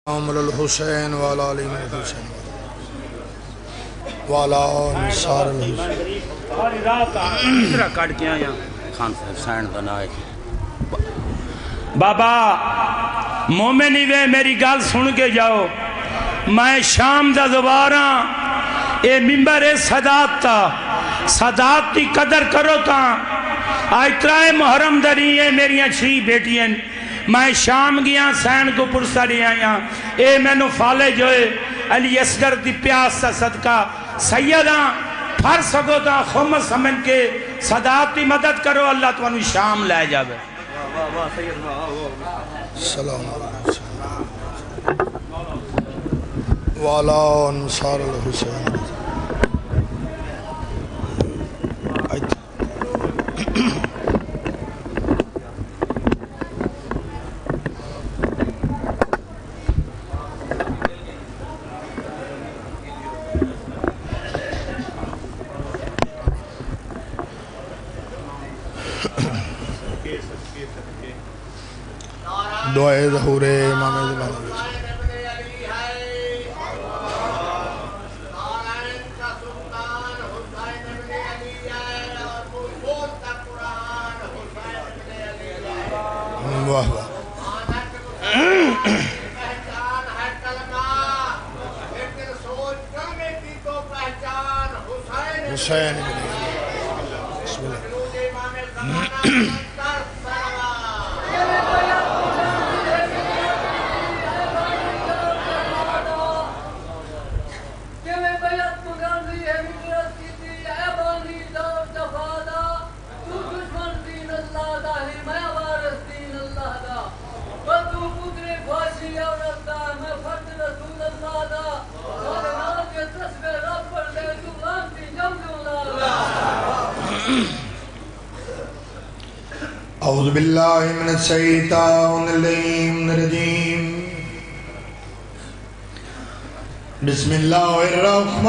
عمر الحسین والا علی الحسین والا انصار الحسین ساری رات ادھر کٹ کے آیا خان صاحب سین دا نا بابا مومنی وے میری گل سن کے جاؤ میں شام دا دوبارہ اے ممبر صدات تا صدات کی قدر کرو تا آج ترائے محرم دری ہے میری 6 بیٹیاں میں شام گیا سین کو پرسا رہی آیا اے میں نو فالے جوئے علی اصغر دی پیاس تا صدقہ سیدہ پھر سکو تا خمس سمن کے صدات کی مدد کرو اللہ تو انہوں شام لے جاوے سلام والا انصار الحسین دعائے ظہور امام زمان واہ واہ حسین بسم اللہ اعوذ باللہ من الشیطان الرجیم بسم اللہ الرحمن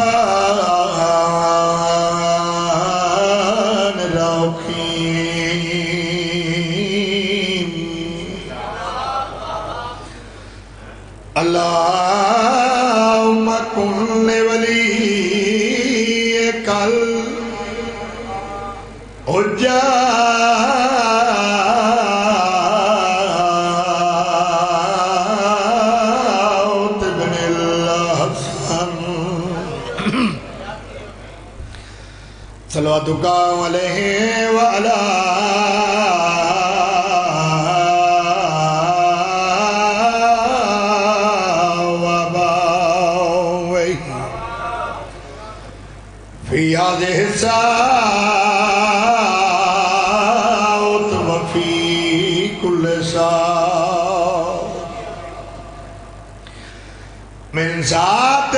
الرحیم اللہم کن ولی کل صلواتک علیہ وعلا واباوی فی هذه الساعة وفی کل ساعة من ساعت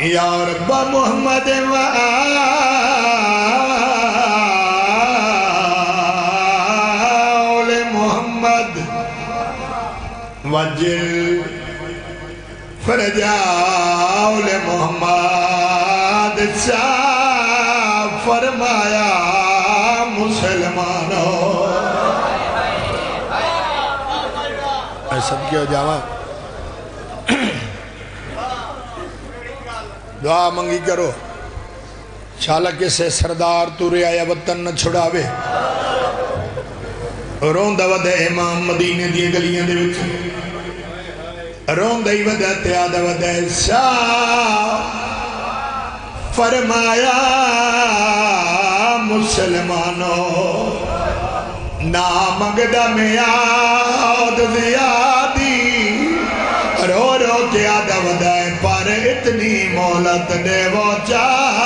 یا رب محمد وآل محمد وجل فرجا آل محمد صاحب فرمایا مسلمانوں اے سب کیا جاوہ دعا منگی کرو چالک سے سردار تورے آیا وطن نہ چھڑاوے روندہ ودہ امام مدینے دی گلیاں دے وچ روندہ ہی ودہ تیادہ ودہ شاہ فرمایا مسلمانوں نامگدہ میں آد زیادی رو رو کے آدھا ودائے پر اتنی مولت دے وہ چاہ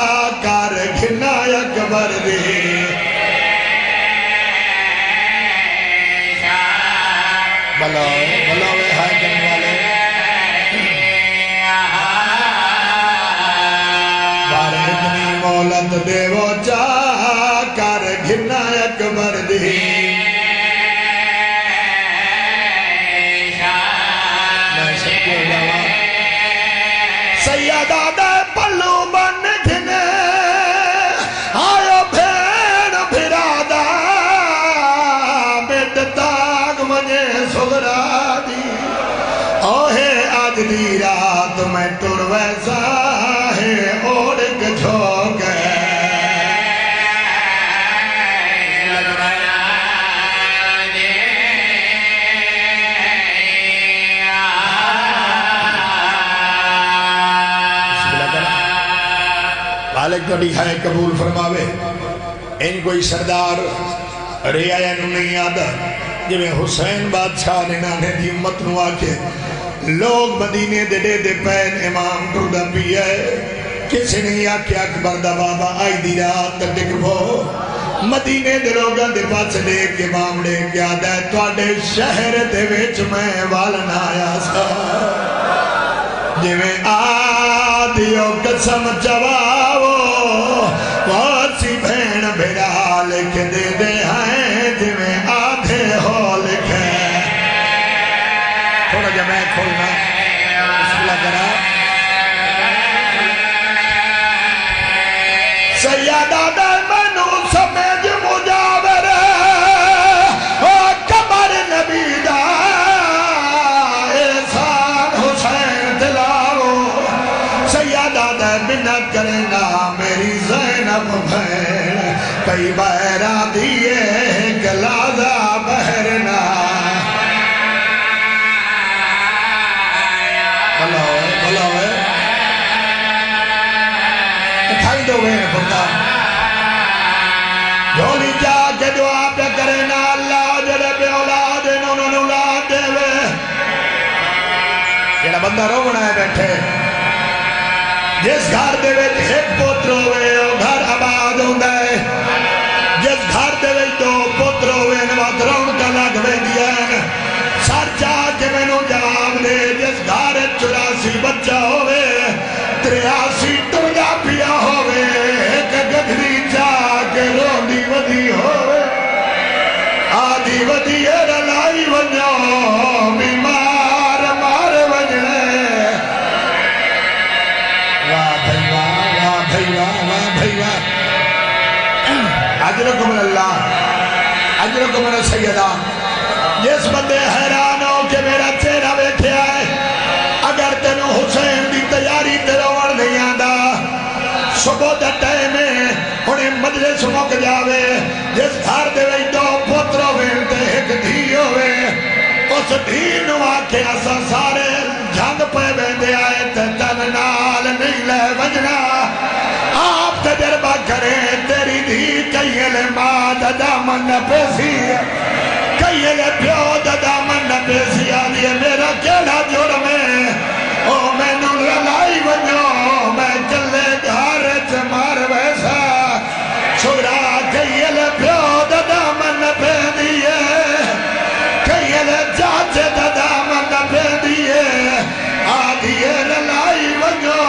کر گھنا اکبر دی بلاوے ہائے کرنے والے پر اتنی مولت دے وہ چاہ کر گھنا اکبر دی سیدہ دے پلو بن گھنے آئیو بھین بھرادا بیٹ تاگ مجھے سغرا دی اوہے آج دی رات میں ٹر ویسا ہے اوڑک جھوک مالک تو ڈیہائے قبول فرماوے ان کوئی سردار ریایا نو نہیں آدھا جب حسین بادشاہ نے نانے دی امت نو آکے لوگ مدینے دے دے دے پین امام ٹردہ پی ہے کسی نہیں آکے اکبر دا بابا آئی دی رات ٹک بھو مدینے دے لوگاں دے پاس لے کے امام لے کے آدھا ہے توڑے شہر دے ویچ میں والنا آیا سا جویں آدھیوں قسم چواو واسی بھین بھیڑا لکھ دے دے ہیں جویں آدھے ہو لکھے تھوڑا جا میں کھولنا بسم اللہ کرا سیادہ دے منو سمیج مجاور کمر نبی دا احسان حسین دلاو سیادہ دے منت کرنا میری زینب بھین کئی بہرہ دیئے گلازہ بہرنا بلاوے اٹھائی دو گئے پتا جھولی جا کے دعا پہ کرنا اللہ جڑے پہ اولاد انہوں نے اولاد دے وے یہ بندہ رونا ہے بیٹھے جس گھر دے ویچ ایک پوتر ہوئے وہ گھر آباد ہوندہ ہے جس گھر دے ویچ دو پوتر ہوئے نوات رون کا لگ وے دیا ہے سر چاہ کے میں نو جواب دے جس گھر 84 بچہ ہوئے 83 ٹوڑا پیا ہوئے ایک گدری چاہ کے روندی ودی ہوئے آدھی ودی رلائی ونجو بیمار مار ونجنے اجرکم اللہ اجرکم سیدہ جس بندے حیران ہو کہ میرا چہرہ بیٹھے آئے اگر تینوں حسین دی تیاری تیروڑ نہیں آندہ صبح دا ٹائم ہے انہیں مجلس مک جاوے جس گھر دے وی دو پتروں وینتے ایک دھی ہوئے اس دھی نو آکے اسا سارے جھنگ پہ بیندے آئے تے تن نال نہیں لے وجنا آپ تجربہ کریں تیری دھی کئیلے ماں دا دامن پیسی کئیلے پیو دا دامن پیسی آدھئے میرا کیڑا جرم ہے او میں نو للائی ونجو میں چلے گھار چمار ویسا چھوڑا کئیلے پیو دا دامن پیدیے کئیلے چاچے دا دامن پیدیے آدھئے للائی ونجو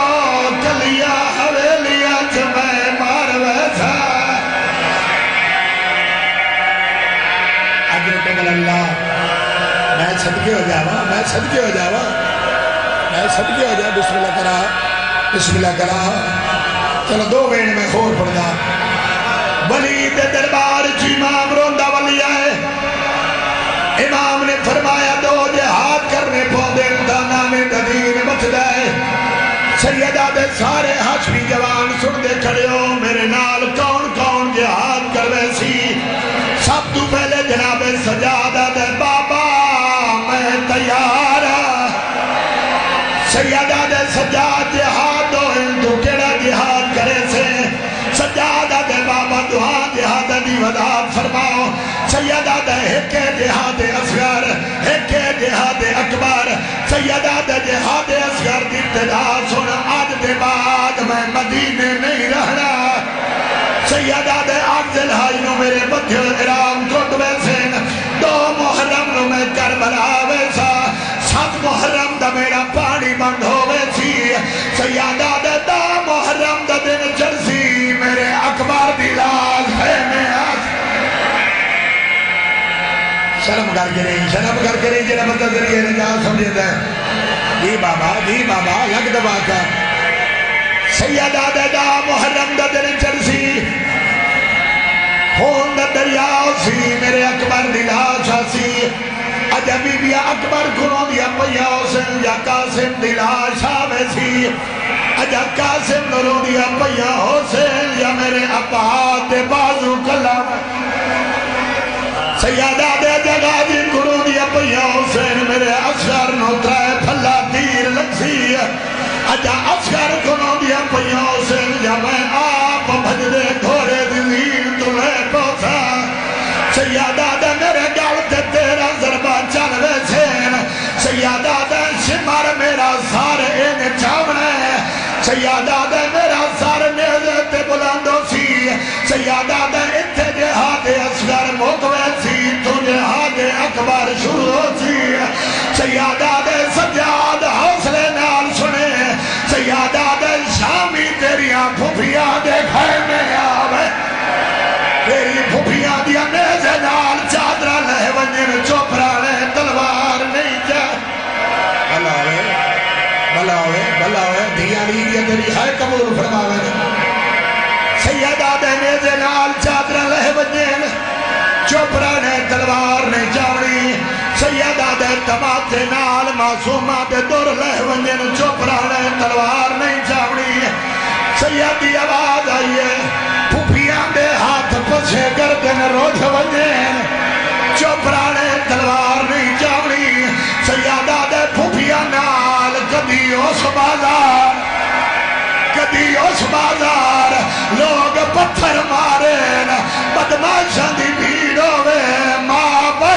چلیا حویلیا چمے مار ویسا اجرکم اللہ میں صدقے ہو جاوا میں صدقے ہو جاوا میں صدقے ہو جاوا بسم اللہ کرا چلو دو بین میں خور پڑھدا ولی دے دربار چی امام روندہ ولی آئے امام نے فرمایا دو جہاد کرنے پودے دانا میں دین مچ دائے سیدہ دے سارے ہاشمی جوان سن دے کھڑے ہو میرے وضاحت فرماؤ سیدہ دے ایک جہاد اصغر ایک جہاد اکبر سیدہ دے جہاد اصغر دی ابتدا سن آج دے بعد میں مدینے نہیں رہنا سیدہ دے آج دلہائی نو میرے بدھے ارام ٹوٹ ویسین 2 محرم نو میں کربلا ویسا 7 محرم دا میرا پانی بند ہو ویسی سیدہ دے 2 محرم دا دن چرسی میرے اکبر دی لاز ہے میں آس شرم کر کے نہیں جنہ مطلب ذریعے نجات سمجھتا ہے جی بابا لگ دبا کا سیدہ دے 2 محرم دا دن چرسی خون دا دریاؤ سی میرے اکبر دی لاز سی اجا بی بیا اکبر کنوں دیا پیا حسین یا قاسم دی لاز آوے سی اجا قاسم نرو دیا پیا حسین یا میرے اباد دے بازو کلام سیادہ دے جگہ دی کنوں دیا پیا حسین میرے اصغر نو ترائے پھلا تیر لگ سی اجا اصغر کنوں دیا پیا حسین یا میں آپ بھج دے گھوڑے دلیر تمہیں پوسا سیادہ دے میرے گل تے تیرا ضربہ چل ویسین سیادہ دے شمار میرا سار این چاونے سیادہ دے میرا سار نیزے تے بلندو سی سیادہ دے اتھے جہاد اصغر موقوے سی تو جہاد اکبر شروع سی سیادہ دے سجاد حوصلے نال سنے سیادہ دے شامی تیریاں پھوپیاں دے گھر میں آوے تیری پھوپیاں دیا نیزے نال چادرہ لہ ونجن چوپرانے تلوار نہیں جا بلاوے دیا لیدیا تیری ہائے قبول فرماوے سیدہ دے نیزے نال چادرہ لہ ونجن چوپرانے تلوار نہیں جاوڑی سیدہ دے تماتے نال معصومہ دے دور لہ ونجن چوپرانے تلوار نہیں جاوڑی سیدی آواز آئیے پھوپیاں دے ہاتھ پچھے گردن روجھ ونجن چوپرانے تلوار نہیں جاوڑی سیادہ دے پھوپیاں نال کدی اس بازار لوگ پتھر مارین بدماشاں دی بھیڑ ہوئے ماں بہ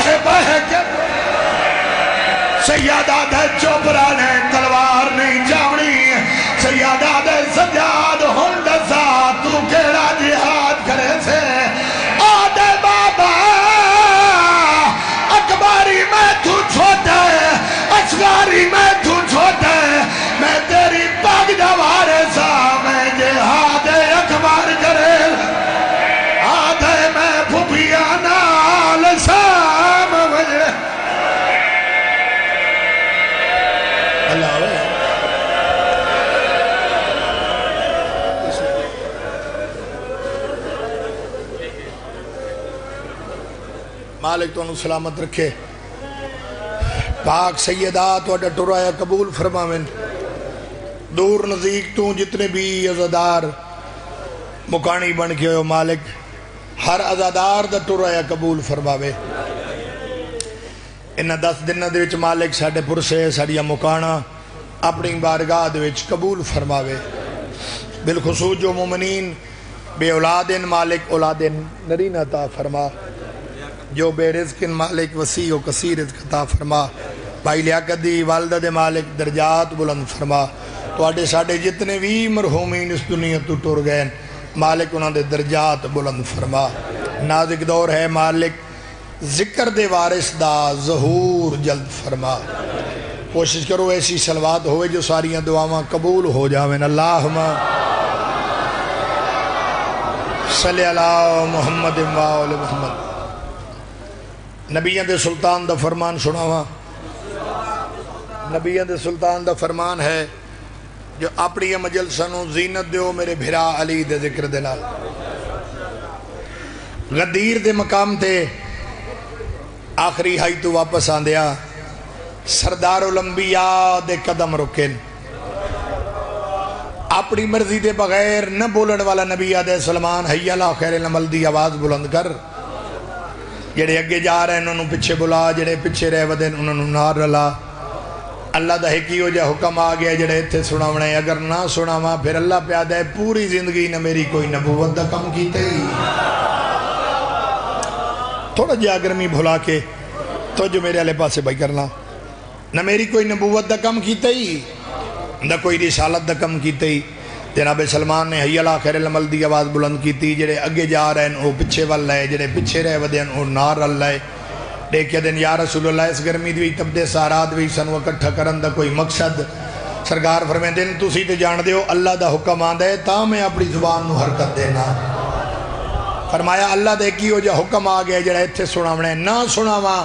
کے سیادہ دے چوپرانے تلوار نہیں جاوڑی سیادہ دے سجاد ہنڈ سا تو کیڑا جہاد کرے سے آدھے بابا اکباری میں تو چھوٹا ہے اصغاری میں تو چھوٹا ہے میں تیری پاک جوارے سا میں جہاد اکبر کرے آدھے میں پھوپیاں نال سام وجہ اللہ ہوئے مالک تو انہوں سلامت رکھے پاک سیدات و ڈٹورایا قبول فرماویں دور نزدیک تو جتنے بھی عزادار مکانی بن کے ہو مالک ہر عزادار ڈٹورایا قبول فرماوے انہ 10 دنہ دے وچ مالک ساڑھے پرسے ساڑھیا مکانا اپنی بارگاہ دے وچ قبول فرماوے بالخصوص جو مومنین بے اولادن مالک اولادن نرین عطا فرما جو بے رزقن مالک وسیع و کثیر رزق عطا فرما بھائی لیاقت دی والدہ دے مالک درجات بلند فرما تو آڑے ساڑھے جتنے بھی مرحومین اس دنیا تو ٹور گئے مالک انہوں دے درجات بلند فرما نازک دور ہے مالک ذکر دے وارث دا ظہور جلد فرما کوشش کرو ایسی صلوات ہوئے جو ساریاں دعاواں قبول ہو جاویں اللہم صلی اللہ محمد و آل محمد نبیان دے سلطان دا فرمان سناوا نبیان دے سلطان دا فرمان ہے جو اپنی مجلسنوں زینت دیو میرے بھرا علی دے ذکر دلال غدیر دے مقام تے آخری ہائی تو واپس آن دیا سردار الانبیاء دے قدم رکن اپنی مرضی دے بغیر نہ بولن والا نبی علیہ السلام حی اللہ خیر العمل دی آواز بلند کر جڑے اگے جا رہے ہیں انہوں پچھے بلا جڑے پچھے رہ ودن انہوں نار رلا اللہ دا حقیو جا حکم آگیا جڑے اتھے سناونے اگر نہ سناوا پھر اللہ پیادہ ہے پوری زندگی نہ میری کوئی نبوت دا کم کیتے ہی تھوڑا جہا گرمی بھلا کے تو جو میرے والے پاسے بھائی کرنا نہ میری کوئی نبوت دا کم کیتا ہی نہ کوئی رسالت دا کم کیتا ہی جناب سلمان نے حی علی خیر العمل دی آواز بلند کیتی جڑے اگے جا رہے ہیں وہ پیچھے ول لائے جڑے پیچھے رہ ودے ہیں وہ نار ول لائے دیکھے دن یا رسول اللہ اس گرمی دی تبدے سارات بھی سن اکٹھا کرن دا کوئی مقصد سرکار فرمائیں دن تسی تے جان دیو اللہ دا حکم آندا ہے تا میں اپنی زبان نو حرکت دینا فرمایا اللہ دے کی ہو جا حکم آ گیا جڑا ایتھے سناونے نہ سناواں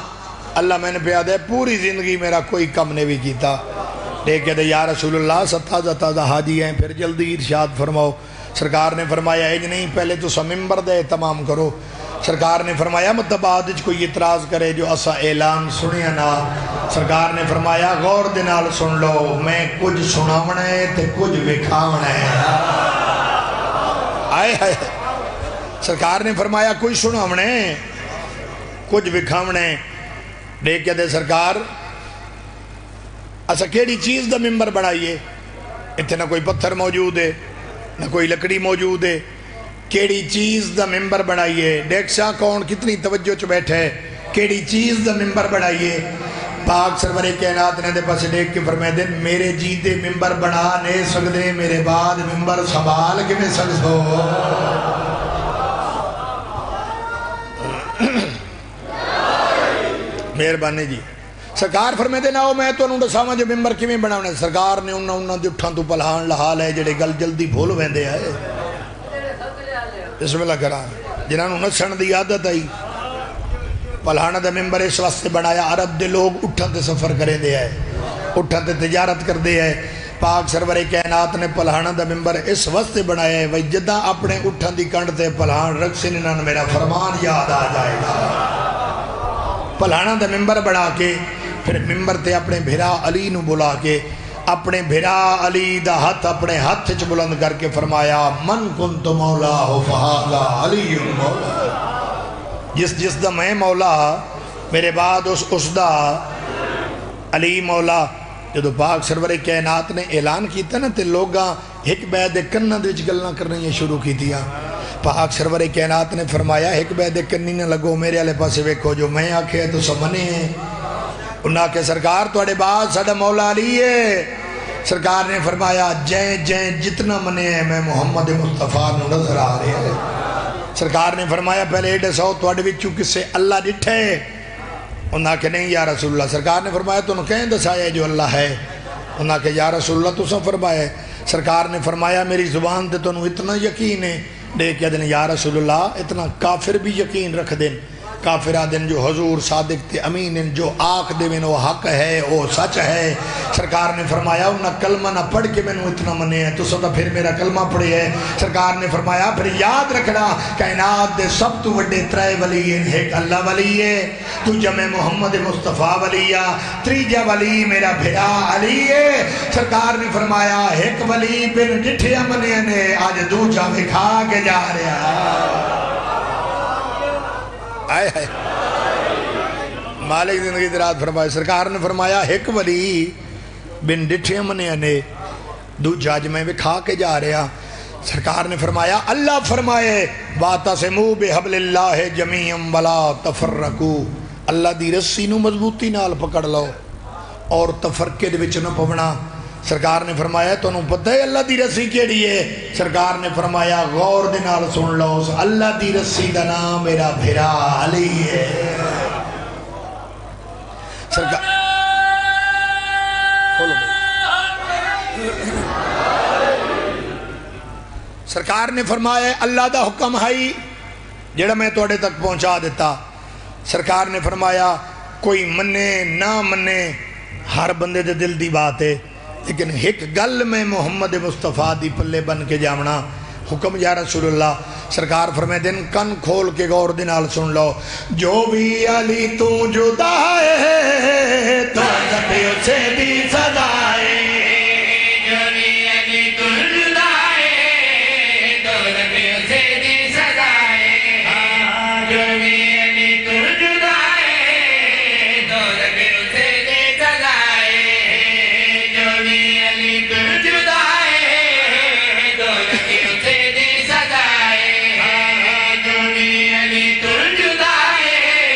اللہ میں نے پیا دے پوری زندگی میرا کوئی کم نے بھی کیتا دیکھے دے یا رسول اللہ تازہ تازہ حاجی ہیں پھر جلدی ارشاد فرماؤ سرکار نے فرمایا ایج نہیں پہلے تو ممبر دے تمام کرو سرکار نے فرمایا متباد کوئی اعتراض کرے جو اسا اعلان سنیا نا سرکار نے فرمایا غور دے نال سن لو میں کچھ سناونا ہے تے کچھ وکھاونا ہے آئے آئے سرکار نے فرمایا کچھ سناونا ہے کچھ وکھاونا ہے دیکھ دے سرکار اسا کیڑی چیز دا ممبر بنائیے اتنے نہ کوئی پتھر موجود ہے نہ کوئی لکڑی موجود ہے کیڑی چیز دا ممبر بنائیے دیکھ شاہ کون کتنی توجہ چ بیٹھے کیڑی چیز دا ممبر بنائیے پاک سرور کائنات نے دے پاس دیکھ کے فرمائے دن میرے جی دے ممبر بنا نہیں سکتے میرے بعد ممبر سنبھال کے میں سکسو مہربانی جی سرکار فرمائے دے ناؤ میں تو انہوں نے سامنے جو ممبر کی میں بناونے سرکار نے انہوں نے اٹھان تو پلہان لحال ہے جڑے گل جلدی بھول ویندے آئے بسم اللہ کران جنہوں نے نسن دی عادت آئی پلہانہ دا ممبر اس وقت سے بنایا عرب دے لوگ اٹھان تے سفر کریں دے آئے اٹھان تے تجارت کر دے آئے پاک سرور کائنات نے پلہانہ دا ممبر اس وقت سے بنایا ہے وہی جدہ اپنے اٹھان دی کنڈ تے پلہان رکھ سے انہوں نے میرا فرمان یاد آ جائے گا پلہانہ دا ممبر بنا کے پھر ممبر تے اپنے بھیرا علی نو بلا کے اپنے بھیرا علی دا ہاتھ اپنے ہاتھ چ بلند کر کے فرمایا من کنت مولا ہو فہذا علی مولا جس دا میں مولا میرے بعد اس دا علی مولا جدو پاک سرور کائنات نے اعلان کیتا نا تے لوگاں ایک بیدے کنہ دے وچ گلاں کرنی شروع کی دیا پاک سرور کائنات نے فرمایا ایک بیدے کنی نہ لگو میرے والے پاسے ویکھو جو میں آکھے تو سمنے ہیں انہاں کے سرکار توڑے بعد ساڑھا مولا علی ہے سرکار نے فرمایا جیں جتنا منے ہیں میں محمد مصطفیٰ نو نظر آ رہے ہیں سرکار نے فرمایا پہلے ایڈے سو توڑے وچوں کسے اللہ ڈٹھے انہاں کے نہیں یا رسول اللہ سرکار نے فرمایا تو انہوں کہیں دسایا جو اللہ ہے انہاں کے یا رسول اللہ تو سن فرمایا سرکار نے فرمایا میری زبان تے تو انہوں اتنا یقین ہے دیکھ دن یا رسول اللہ اتنا کافر بھی یقین رکھ دن کافرہ دن جو حضور صادق تے امین جو آنکھ دے میں وہ حق ہے وہ سچ ہے سرکار نے فرمایا انہا کلمہ نہ پڑھ کے میں نے اتنا منے ہیں تو ستا پھر میرا کلمہ پڑھے ہے سرکار نے فرمایا پھر یاد رکھنا کائنات دے سب تو وڈے ترائے ولی ہیں ایک اللہ ولی ہے تو جمع محمد مصطفیٰ ولی ہے تریجہ ولی میرا بھیڑا علی ہے سرکار نے فرمایا ایک ولی بن ڈٹھیا منے نے آج دو جامع کھا کے جا رہا ہے آئے آئے مالک زندگی درات فرمائے سرکار نے فرمایا ایک ولی بن ڈٹھے منے نے دو جاج میں بھی کھا کے جا رہا سرکار نے فرمایا اللہ فرمائے وَاعْتَصِمُوا بِحَبْلِ اللَّهِ جَمِيعًا وَلَا تَفَرَّقُوا اللہ دی رسی نو مضبوطی نال پکڑ لو اور تفرقے دے وچ نہ پونا سرکار نے فرمایا تو انہوں پتہ ہے اللہ دی رسی کیڑی ہے سرکار نے فرمایا غور دے نال سن لو اللہ دی رسی دا نام میرا بھیرا علی ہے سرکار نے فرمایا اللہ دا حکم ہے جڑا میں توڑے تک پہنچا دیتا سرکار نے فرمایا کوئی منے نہ منے ہر بندے دے دل دی بات ہے لیکن ایک گل میں محمد مصطفیٰ دی پلے بن کے جامنا حکم یا رسول اللہ سرکار فرمائے دن کن کھول کے غور دنال سن لو جو بھی علی تو جدا ہے تو زبی اسے بھی سزائے جو بھی علی تو جدا ہے تو زبی اسے بھی سزائے جو بھی علی تو جدا ہے تو زبی اسے بھی سزائے جو بھی علی تو جدا ہے تو زبی اسے بھی سزائے جو بھی علی تو جدا ہے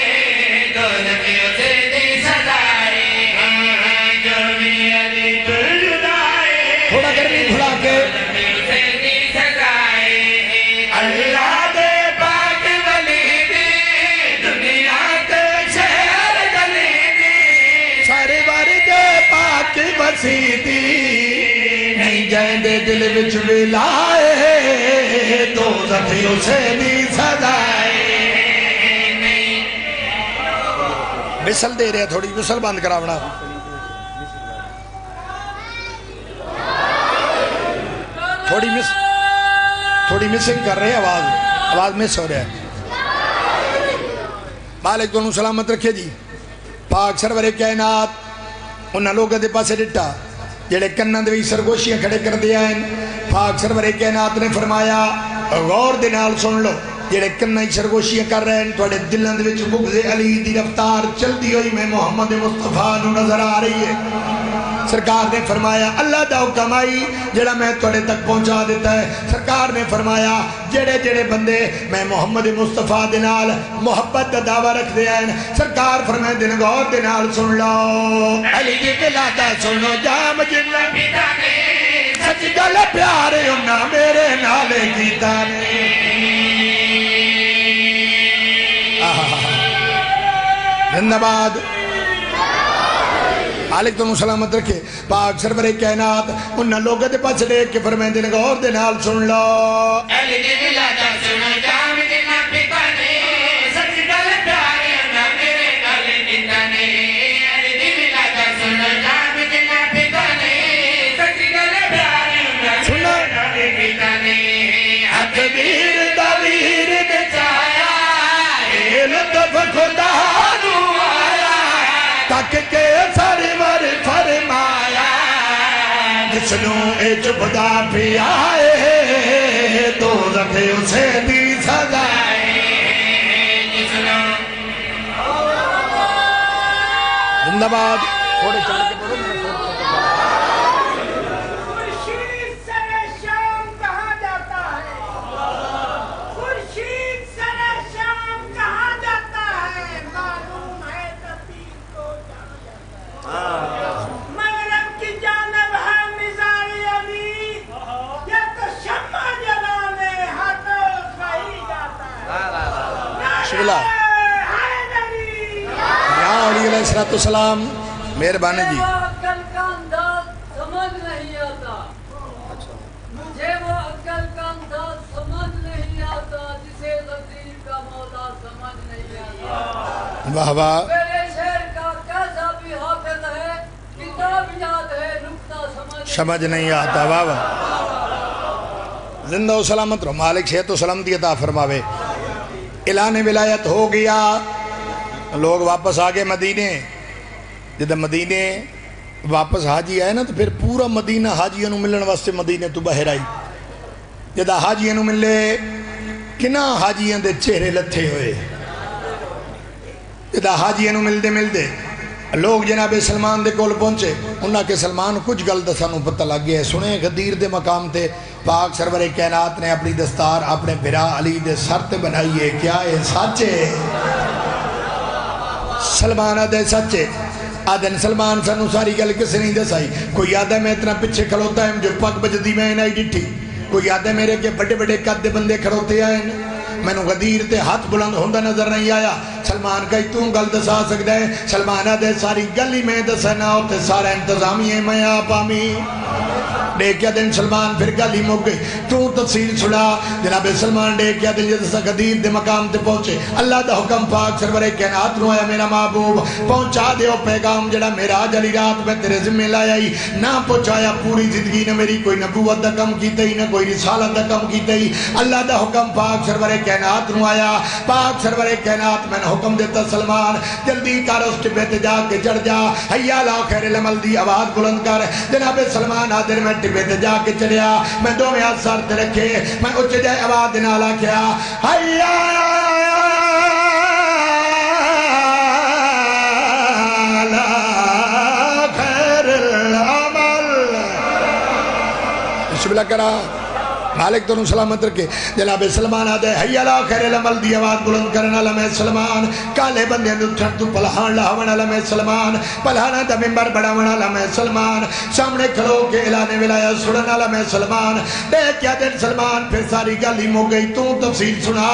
لائے دوزخ اسے دی سزائے نہیں. وصل دے رہے تھوڑی وصل بند کراونا. تھوڑی مسنگ کر رہے ہیں آواز مس ہو رہا ہے. مالک تو سلامت رکھے جی. پاک سرور کائنات انہاں لوگوں دے پاسے ڈٹا جڑے کناں دے وچ سرگوشیاں کھڑے کر دیا ہیں. پاک سرور کائنات نے فرمایا غور دے نال سن لو جڑے کناں وچ سرگوشیاں کر رہے ہیں تواڈے دلاں دے وچ بغض علی دی رفتار چلدی ہوئی میں محمد مصطفیٰ نو نظر آ رہی ہے. سرکار نے فرمایا اللہ دا حکم آئی جڑا میں توڑے تک پہنچا دیتا ہے. سرکار نے فرمایا جڑے بندے میں محمد مصطفیٰ دنال محبت دا دعویٰ رکھ دیا ہیں سرکار فرمائے دن غور دنال سن لو علی دی بلادہ سن لو جام جنہ بیتانے سچ گل پیارے انہا میرے نالے کیتانے. زندہ باد. مالک تو سلامت رکھے. پاک سرور کائنات انہاں لوگوں دے پاس دیکھ کے فرمائے دن غور دے نال سن لو علی دی بلادہ سنو جام جنہ بیتانے سچ گل پیارے انہا میرے نالے کیتانے. علی دی بلادہ سنو جام جنہ بیتانے سچ گل پیارے انہا میرے نالے کیتانے. حقبیر دویر بچایا اے لطف خدا نو آیا تک کے ساری مر فرمایا جسنو اے چپدا پی آئے دوزخ اسے دی سزائے جسنو. زندہ باد. تھوڑے چل کے بولو خورشید سر شام کہاں جاتا ہے خورشید سر شام کہاں جاتا ہے معلوم ہے تبیر کو جانا جاتا ہے. مغرب کی جانب ہے مزاری علی یا تو شمع جلانے ہاتھوں کہیں جاتا ہے. شبلہ یا علی علیہ السلام مہربانی جی. عقل کا انداز سمجھ نہیں آتا مجھے وہ عقل کا انداز سمجھ نہیں آتا جسے غزیر کا مولا سمجھ نہیں آتا. واہ واہ. میرے شعر کا کیسا بھی حافظ ہے کتاب یاد ہے نکتہ سمجھ نہیں آتا. واہ واہ. زندہ و سلامت رہو. مالک صحت و سلامتی عطا فرماوے. اعلان ولایت ہو گیا. لوگ واپس آگے مدینے. جدہ مدینے واپس حاجی آئے نا تو پھر پورا مدینہ حاجیوں ملن واسطے مدینے تو باہر آئی. جدہ حاجیوں ملے کنا حاجیوں دے چہرے لتھے ہوئے. جدہ حاجیوں ملدے لوگ جناب سلمان دے کول پہنچے. انہاں کے سلمان کچھ گل دسانوں پتہ لگ گیا ہے. سنے غدیر دے مقام تے پاک سرور کائنات نے اپنی دستار اپنے بھرا علی دے سر تے بنائی ہے. کیا ہے سچے سلمان آدھے سچے آدھن سلمان سانو ساری گل کس نہیں دسائی. کوئی یاد ہے میں اتنا پچھے کھڑوتا ہے جو پاک بجدی میں نہیں ڈٹھی. کوئی یاد ہے میرے کے بڑے بڑے قد بندے کھڑوتے آئے میں نو غدیر تے ہاتھ بلند ہوندہ نظر نہیں آیا. سلمان کہی توں گل دسا سکتا ہے. سلمان آدھے ساری گلی میں دسنا ہوتے سارا انتظامی ہے میں آپ آمی. ڈیکیا دن سلمان پھر گلی مک گئی. تو تفصیل سنا جناب سلمان ڈیکیا دن جیسا غدیر دے مقام تے پہنچے. اللہ دا حکم پاک سرور کائنات نو آیا میرا محبوب پہنچا دیو پیغام جڑا میرا جلی رات میں تیرے ذمہ لایا ہی نہ پہنچایا. پوری زندگی نہ میری کوئی نبوت دا کم کیتے ہی نہ کوئی رسالت دا کم کیتے ہی. اللہ دا حکم پاک سرور کائنات نو آیا. پاک سرور کائنات میں نے حکم دیتا سلمان جلدی کر اس ٹبے تے جا کے چڑھ جا. حیا لا خیر العمل دی آواز بلند کر. جناب سلمان حاضر میں ٹبے تے جا کے چڑھیا. میں دو میں ہاتھ سر تے رکھے میں اچھ جائے آواز نالا کیا حیا لا خیر العمل. بسم اللہ کرا. مالک تو سلامت رکھے. جناب سلمان آدھے حیا لا خیر العمل دی آواز بلند کرنا لمحے سلمان. کالے بندے نو چھڑ تو پلہان لاونا لمحے سلمان. پلہانا دا ممبر بڑھاونا لمحے سلمان. سامنے کھڑو کے اعلان ولایت سننا لمحے سلمان. دیکھیا دن سلمان پھر ساری گلی مو گئی. تو تفصیل سنا.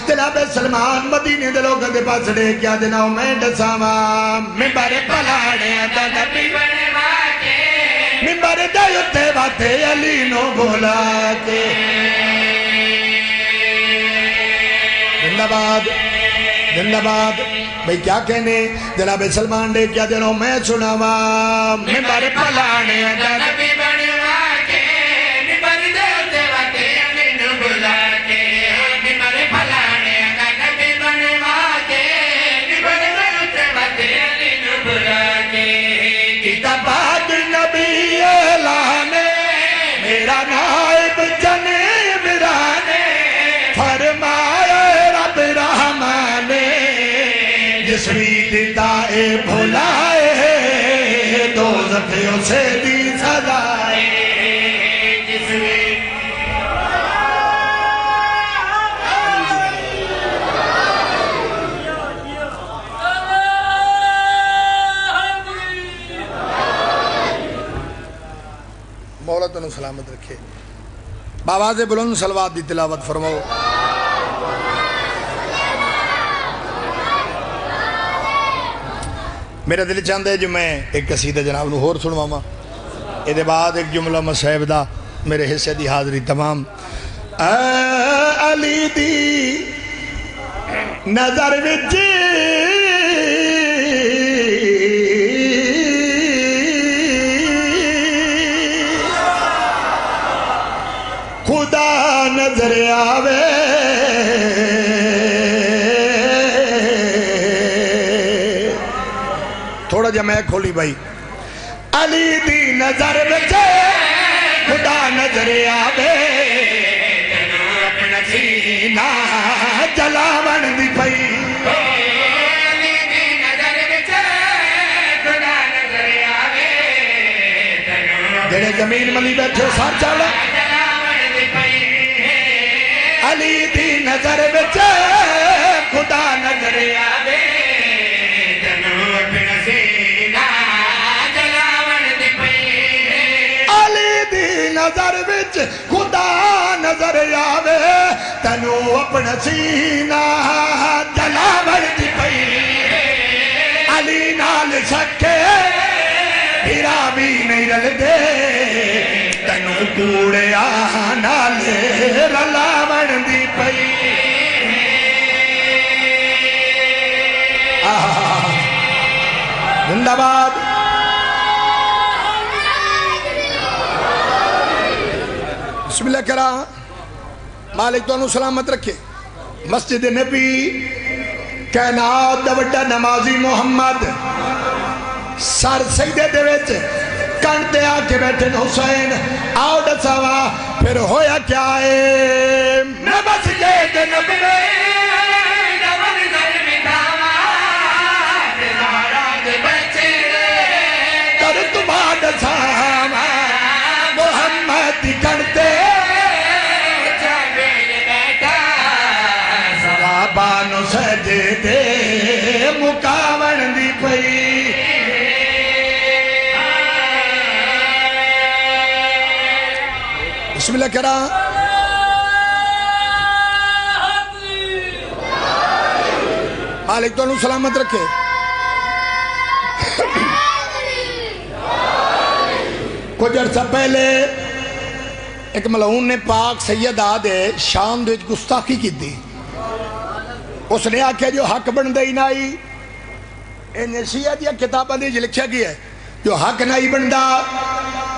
جناب سلمان مدینے دے لوگوں دے پاس دیکھیا دناؤ میں ڈساواں ممبر پلہانے دا نبی بنے واجے ممبر دے اتے باتے علی نو بولا کے زندہ باد زندہ باد بھئی کیا کہنے جناب سلمان ڈے کیا دنوں میں سناوا ممبر پلانے اگر نبی بنوا کے ممبر دے اتے باتے علی نو بولا کے ممبر پلانے اگر نبی بنوا کے ممبر دے اتے باتے علی نو بولا کے کتابات نبی اعلانے میرا نائب جنیب رانے فرمائے رب رحمانے جس ریت دائے بھولائے دو زفیوں سے دی سزائے جس ریت مولا تنو سلامت رکھے باواز بلند صلوات دی تلاوت فرماؤ میرا دل چاہتا ہے جو میں ایک قصیدہ جناب نو ہور سنوا ماں ایدے بعد ایک جملہ مصحب دا میرے حصے دی حاضری تمام علی دی نظر وچی خدا نظر آوے تھوڑا جا میں کھولی بھائی علی دی نظر بچے خدا نظر آوے اپنا سینہ جلاون دی پئی علی دی نظر بچے خدا نظر آوے جڑے زمین ملی بیٹھے سار چاڑا علی دی نظر بچے خدا نظر آوے علی دی نظر بچ خدا نظر آوے تنو اپنا سینہ جلاون دی پئی علی نال سکے بھیرا بھی نہیں رل دے تنو کوڑے نالے رلاون دی پئی زندہ باد بسم اللہ کرا مالک تو انہوں سلامت رکھے مسجد نبی کائنات دا وڈا نمازی محمد سر سجدے دے وچ کانتے آکے بیٹھے حسین آؤ ڈساوا پھر ہویا کیا ہے میں بس مسجد نبی کر تمہا ڈساوا محمد کرتے بانو سجدے مکاون دی پئی بسم اللہ کرا مالک تو انہوں سلامت رکھے کچھ عرصہ پہلے ایک ملعون نے پاک سیدہ دے شان دے گستاخی کی دی اس نے آکھا جو حق بن دے نائی انہیں شیعہ دیا کتابہ دے لکھا گیا ہے جو حق نہیں بندہ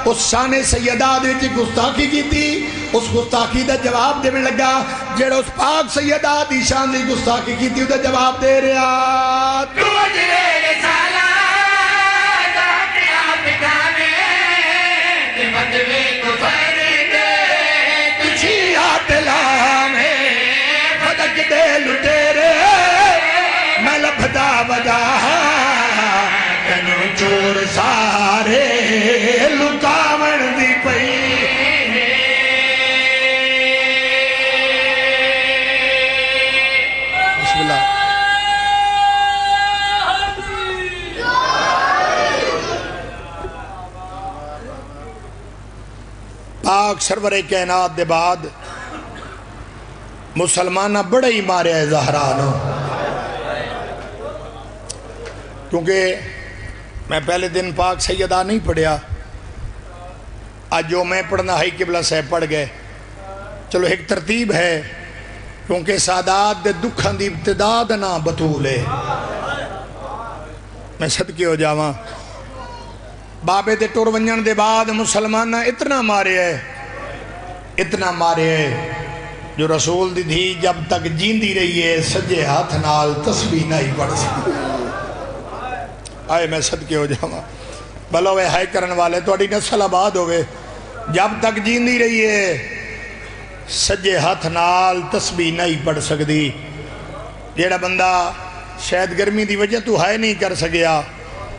اس شان سیدہ دے گستاخی کی تھی اس گستاخی دا جواب دے میں لگا جڑا اس پاک سیدہ دی شان دے گستاخی کی تھی دا جواب دے رہا دے لٹیرے میں لبھدا بجا تنو چور سارے لکاون دی پئی بسم اللہ پاک سرور کائنات دے بعد مسلمانہ بڑا ہی مارے ہے زہرانو کیونکہ میں پہلے دن پاک سیدہ نہیں پڑھیا آج جو میں پڑھنا ہائی قبلہ صاحب پڑھ گئے، چلو ایک ترتیب ہے، کیونکہ سادات دے دکھاں دی ابتدا دا نا بطول ہے۔ میں صدقے ہو جاواں، بابے دے ٹور ونجن دے بعد مسلمانہ اتنا مارے ہے، اتنا مارے ہے، جو رسول دی دھی جب تک جیندی رہی ہے سجے ہاتھ نال تسبیح نہیں پڑھ سکتی۔ آئے میں صدقے ہو جاواں، بلوے ہائے کرن والے توڑی نسل آباد ہوئے، جب تک جیندی رہی ہے سجے ہاتھ نال تسبیح نہیں پڑھ سکتی۔ جیڑا بندہ شاید گرمی دی وجہ تو ہائے نہیں کر سکیا،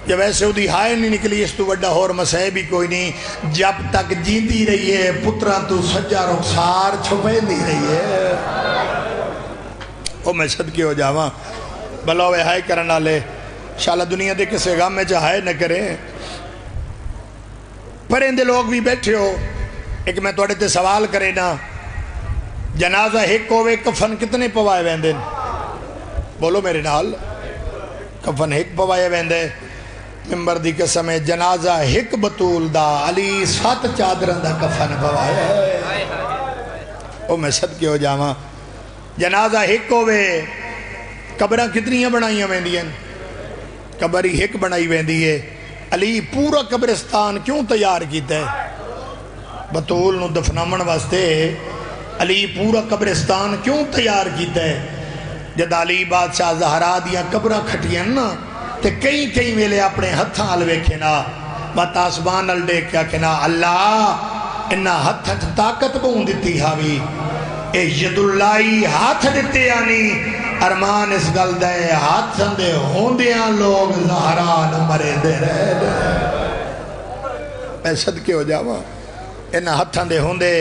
جب ایسے ہو دی ہائے نہیں نکلی، اس تو وڈا اور مسئلہ بھی کوئی نہیں، جب تک جیندی رہی ہے پترہ تو سجا رخسار چھپے نہیں رہی ہے۔ او میں صدقے ہو جاواں، بلوے ہائے کرنا لے انشاءاللہ دنیا دے کسے غم میں چاہے نہ کریں۔ پرندے لوگ بھی بیٹھے ہو، ایک میں توڑے تے سوال کرے نا، جنازہ ایک ہوئے کفن کتنے پوائے ویندے؟ بولو میرے نال، کفن ایک پوائے ویندے، ممبر دی قسم ہے جنازہ ایک بطول دا علی 7 چادرن دا کفن پوائے۔ او میں صدقے ہو جاواں، جنازہ ایک ہوئے قبرہ کتنی بنائیاں ویندیاں؟ قبر ہی ایک بنائی ویندی ہے۔ علی پورا قبرستان کیوں تیار کیتا ہے؟ بطول نو دفنامن واسطے علی پورا قبرستان کیوں تیار کیتا ہے؟ جد علی بادشاہ زہرا دیا قبرہ کھٹیاں نا تے کئی ویلے اپنے ہتھاں الوے کھنا بات آسمان الڈے کیا کھنا، اللہ انہا ہتھاں طاقت بہن دیتی ہاوی، اے ید اللہی ہاتھ دیتے آنی، ارمان اس گل دے ہاتھ سندے ہوندیاں لوگ زہرا نمرے دے رہے دے۔ میں صدقے ہو جاواں، انہا ہتھاں دے ہوندے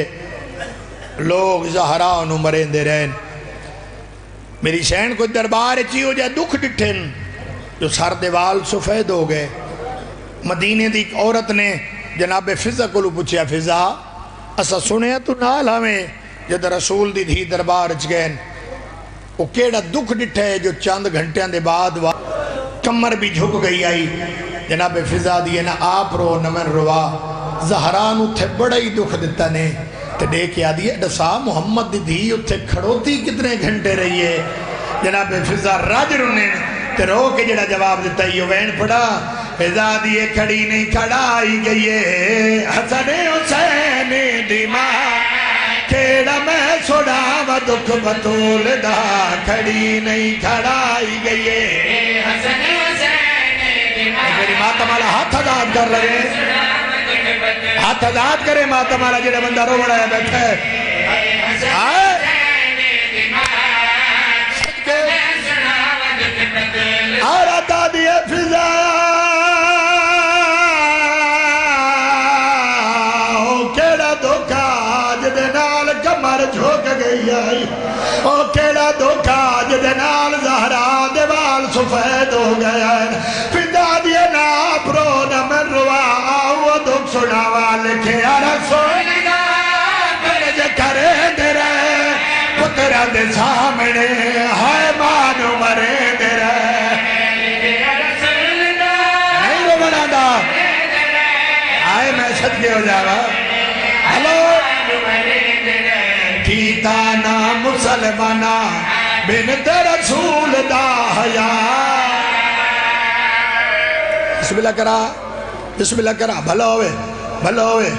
لوگ زہرا نمرے دے رہے۔ میری شہن کو دربار چی ہو جائے دکھ ڈٹھن، جو سر دیوال سفید ہو گئے۔ مدینے دی ایک عورت نے جناب فضا کو لو پوچھیا، فضا اسا سنیا تو نال ہمیں جد رسول دی دھی دربار چ گئے، وہ کیڑا دکھ ڈٹھے جو چاند گھنٹیاں دے بعد کمر بھی جھک گئی آئی۔ جناب فضا دیئے نا آپ رو نمن روا، زہران اتھے بڑا ہی دکھ دیتا نے تے دیکھ آدھی ہے ڈسا محمد دی دھی اتھے کھڑوتی کتنے گھنٹے رہی ہے۔ جناب فضا راج رونے تے رو کے جڑا جواب دیتا ہے، یہ وین پڑا فضا دیئے کھڑی نہیں کھڑائی گئی ہے، حسن حسین دی ماں کیڑا میں سوڑا و دکھ بطول دا، کھڑی نہیں کھڑائی گئی ہے، حسن حسین دی ماں۔ میری ماں تمہارا ہاتھ عذاب کر لگے، ہاتھ عذاب کرے ماں تمہارا جڑا بندہ رو بڑا ہے بیٹھا ہے۔ اور عطا دیئے فضا او کیڑا دھوکا جدے نال کمر جھوک گئی آئی، او کیڑا دھوکا جدے نال زہرا دیوال سفید ہو گیا ہے۔ فضا دیئے نا پرو نمن روا آؤ دکھ سناوا لکھے رسول اللہ برج کرے دے رہے پترہ دے سامنے ہائے مانو مرے دے رہے۔ نہیں وہ بنا دا آئے میں صدقے ہو جاوا، ہلو کیتا نا مسلمانہ بنت رسول دا حیا۔ بسم اللہ کرا، بسم اللہ کرا، بھلا ہوئے بھلا ہوئے۔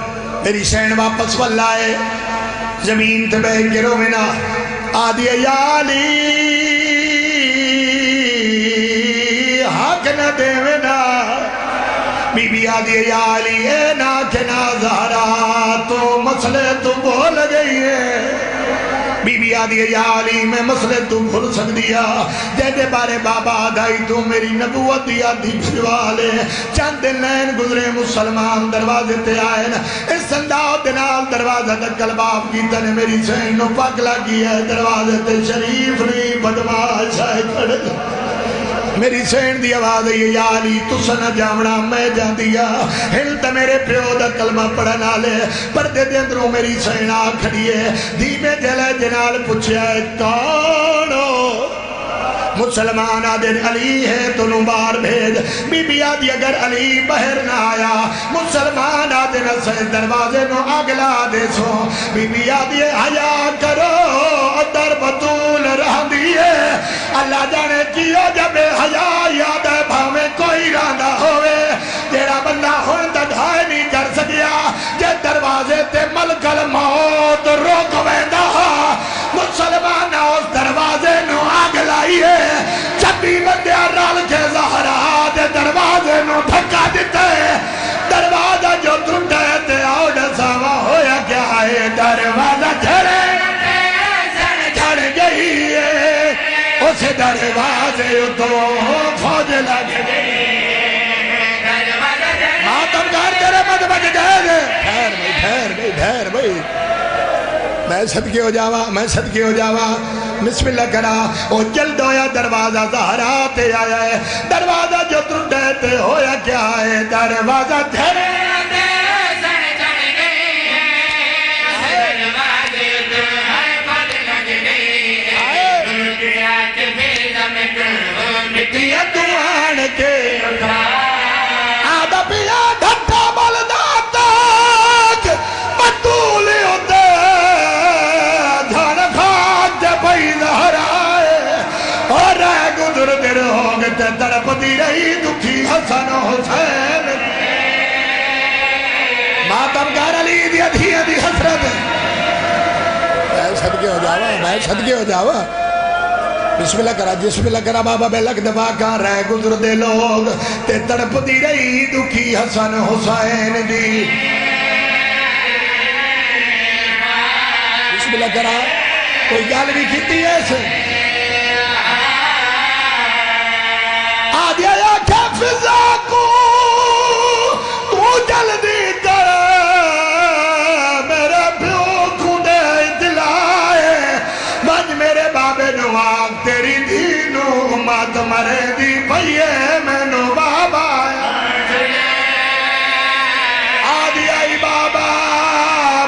میری شہن واپس واللائے زمین تے بہ کے روینا آدھی یا علی حق نہ دیونا، بی بی آدھی یا علی اے نا کنا زہرا تو مسئلے تو بھول گئی ہے۔ بی بی آدھی یا علی میں مسئلے تو بھول سک دیا، جیدے بارے بابا آدھائی تو میری نبوت دیا دی بھجوالے۔ چند دن لین گزرے مسلمان دروازے تے آئے نا، اس سنداؤ دنال دروازہ دکل باپ کی تنے میری سین نو پاک لگی ہے، دروازے تے شریف نہیں بدماش آئے کھڑے۔ میری سین دی آواز ہے یا علی تُسا نہ جامنا میں جان دیا، ہلتا میرے پیو دا کلمہ پڑھنا لے، پردے دے اندروں میری سین آ کھڑی ہے، دھیمے جلے جنال پوچھیا ہے کونو؟ مسلمان آدھے علی ہے تو نبار بھیج بی بی آدھی اگر علی بہر نہ آیا مسلمان آدھے نسے دروازے نو اگلا دے سو بی بی آدھی حیا کرو در بطول رہ دیئے اللہ جانے کیا جب حیا یاد ہے بھاوے کوئی راندہ ہوئے جیڑا بندہ ہون تدھائے نہیں کر سکیا جے دروازے تے ملک الموت روک ویندہ مسلمان اس دروازے نو آگ لائیے چبی بندے رال کے زہرہ دے دروازے نو دھکا دیتے دروازہ جو ٹوٹے تے آؤڈ ساوا ہویا کیا ہے دروازہ جھڑے جھڑ گئی ہے اس دروازے تو فوج لگ گئی ماتم گھر تیرے مد بج گئے ٹھہر بھئی میں صدقے ہو جاوا بسم اللہ کرا او جلد ہویا دروازہ زہرا تے آیا ہے دروازہ جو ٹوٹے تے ہویا کیا ہے دروازہ جھڑے تڑپتی رہی دکھی حسن حسین ماتم گار علی دیا دھیا دی حسرت میں صدقے ہو جاوا بسم اللہ کرا بابا بے لگ دفاع کہاں رہ گزر دے لوگ تے تڑپتی رہی دکھی حسن حسین دی بسم اللہ کرا کوئی گال بھی کیتی ہے اسے آدھیا یا کیا فضا کو تو جلدی کر میرے پیو کو دے دلائے بج میرے بابے نواق تیری دینو مات مرے دی پئیے میں نو بابا آدھیا ای بابا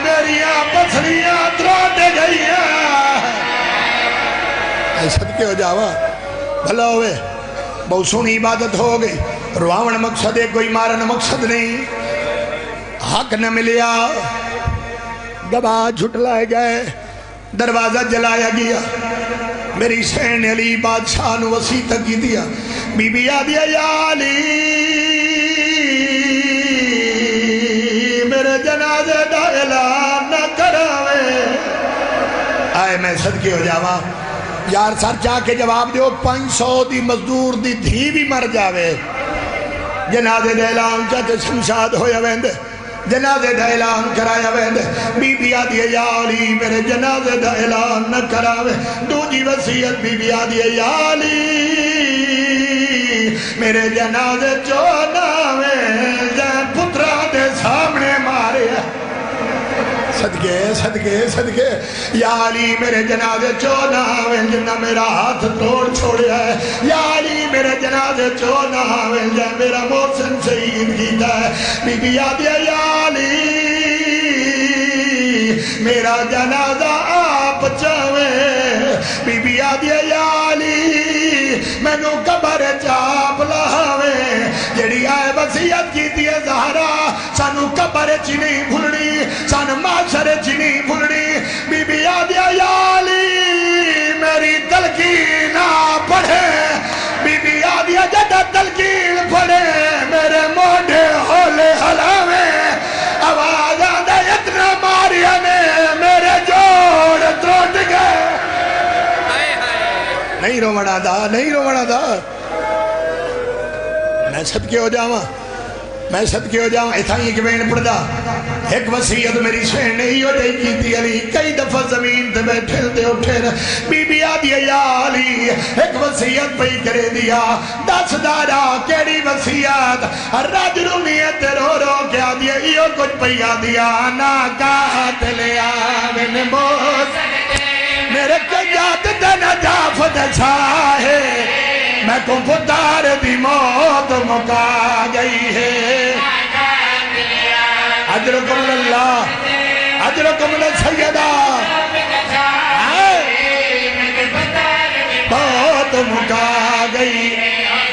میریاں پسلیاں تروٹ گئی ہیں اے صدقے ہو جاوا بھلا ہوئے بہت سونی عبادت ہو گئی رواون مقصد ہے کوئی مارن مقصد نہیں حق نہ ملیا گواہ جھٹلائے گئے دروازہ جلایا گیا میری سین علی بادشاہ نو وسیعت کی دیا بی بی آدیا یا علی میرے جنازے دا اعلان نہ کراوے آئے میں صدقے ہو جاوا یار سر چاہ کے جواب دیو 500 دی مزدور دی دھی بھی مر جاوے جنازے دے اعلان چاہتے شمشاد ہویا ویندے جنازے دا اعلان کرایا ویندے بی بی آدھیے یا علی میرے جنازے دا اعلان نہ کراوے دوجی وسیعت بی بی آدھیے یا علی میرے جنازے چوناوے جائیں پترہ دے سامنے مارے صدقے یا علی میرے جنازے چونا ہوئے جنہ میرا ہاتھ توڑ چھوڑیا ہے یا علی میرے جنازے چونا ہوئے جنہ میرا محسن شہید کیتا ہے بی بی آدھیا یا علی میرا جنازہ آپ چاہوے بی بی آدھیا یا علی میں نو قبر چاپ لہاوے جڑی آئے وسیعت کی دیئے زہرا سانو قبر چی نہیں بھولنی سانو معاشر چی نہیں بھولنی بی بی آدھیا یا علی میری تلقین پڑھے بی بی آدھیا جدہ تلقین پڑھے میرے موڑے ہولے حلاوے آواز آدھا اتنا ماریا نے میرے جوڑ تروٹ گئے نہیں روڑا دا میں صدقے ہو جاؤں اتھائی ایک بین پڑھ دا ایک وسیعت میری سین نہیں ہو جائی کی تھی علی کئی دفعہ زمین تے بیٹھے تے اٹھے بی بی آدھیا یا علی ایک وسیعت پہ کرے دیا 10 دارا کیڑی وسیعت راج رومیت رو رو کے آدھیا یہ کچھ پہ آدھیا نا کہت لیا من موت میرے کجات دے نجافت چھاہے میں کو پتار دی موت مکا گئی ہے اجرکم اللہ اجرکم اللہ سیدہ بہت تو مکا گئی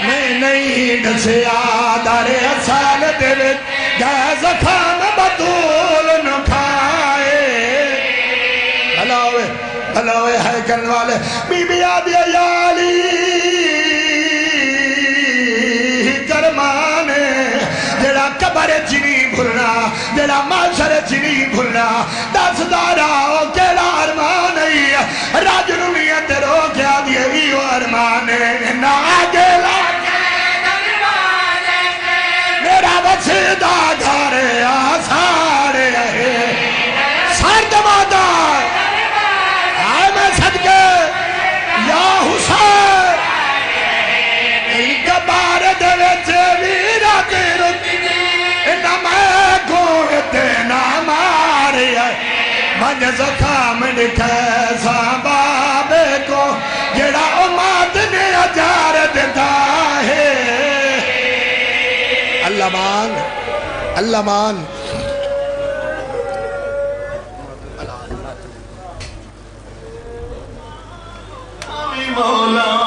میں نہیں ڈسیا دارے اصال دے وچ گئے زخام بطول نہ کھائے بھلاوے ہے کرنے والے بی بی آدھی یالی کرمانے جڑا قبر چنی بھولنا جڑا معاشر چنی بھولنا دس دارا او کیڑا ارمان ہے راج رونیت رو کیا دیئے ایو ارمانے نا آگیلا میرا وسیدہ گھر آسارے سرد مادار آئے میں صدقے یا حسین ایک بار دے ویرہ تیرک میں گوڑ دینا مارے من زخام کیسا بابے کو جڑا اماد نے اجار دیتا ہے اللہ مان اللہ مان مولا